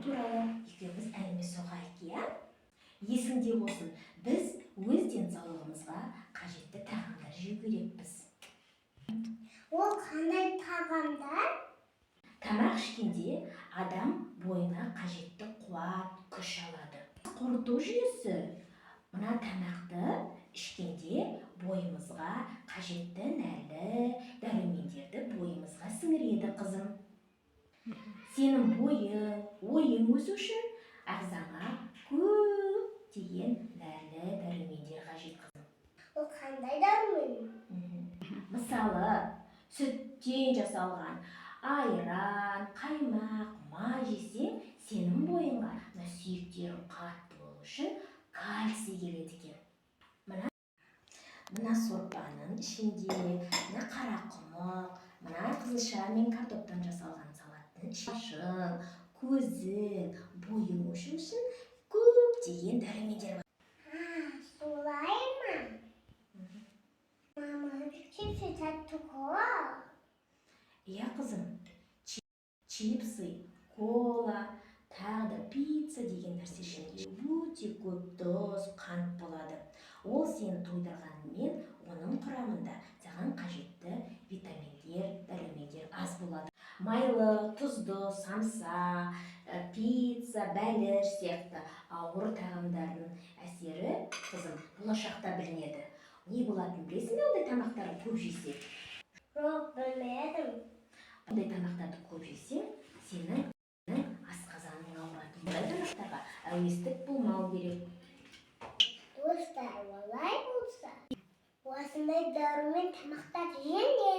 туралы екеуміз әңгіме соғайық, иә? Есіңде болсын, біз өз денсаулығымызға қажетті тағамдар жеу керекпіз. Ол қандай тағамдар? Тамақ ішкенде адам бойына қажетті қуат, күш алады. Қорыту жүйесі мына тамақты ішкенде бойымызға қажетті нәрлі дәрумендерді бойымызға сіңіреді, қызым. Сенің ойың өсу үшін ағзаңа көптеген нәрлі дәрумендер қажет, қызым. Ол қандай дәрумен? Мысалы, сүттен жасалған айран, қаймақ, май жесең, сенің бойыңа сүйектерің қатты болу үшін кальций келеді екен. Мына сорпаның ішінде мына қарақұмық, мына қызылша мен картоптан жасалған салаттың ішін, көзің, бойың өсу үшін көптеген дәрумендер бар. Солай ма? Мама, чипсы тәтті ғой. Иә, қызым, чипсы, кола, тағы да пицца деген нәрсе ішінде өте көп тұз, қант болады. Ол сені тойдырғанымен, оның құрамында саған қажетті витаминдер, дәрумендер аз болады. Майлы, тұзды, самса, пицца, бәліш сияқты ауыр тағамдардың әсері, қызым, болашақта білінеді. Не болатынын білесің бе ондай тамақтарды көп жесең? Жоқ, білмедім. Ондай тамақтарды көп жесең, сенің асқазаның ауырады. Ондай тамақтарға әуестік болмау керек. Достар, олай болса, осындай дәрумен тамақтар жеңе.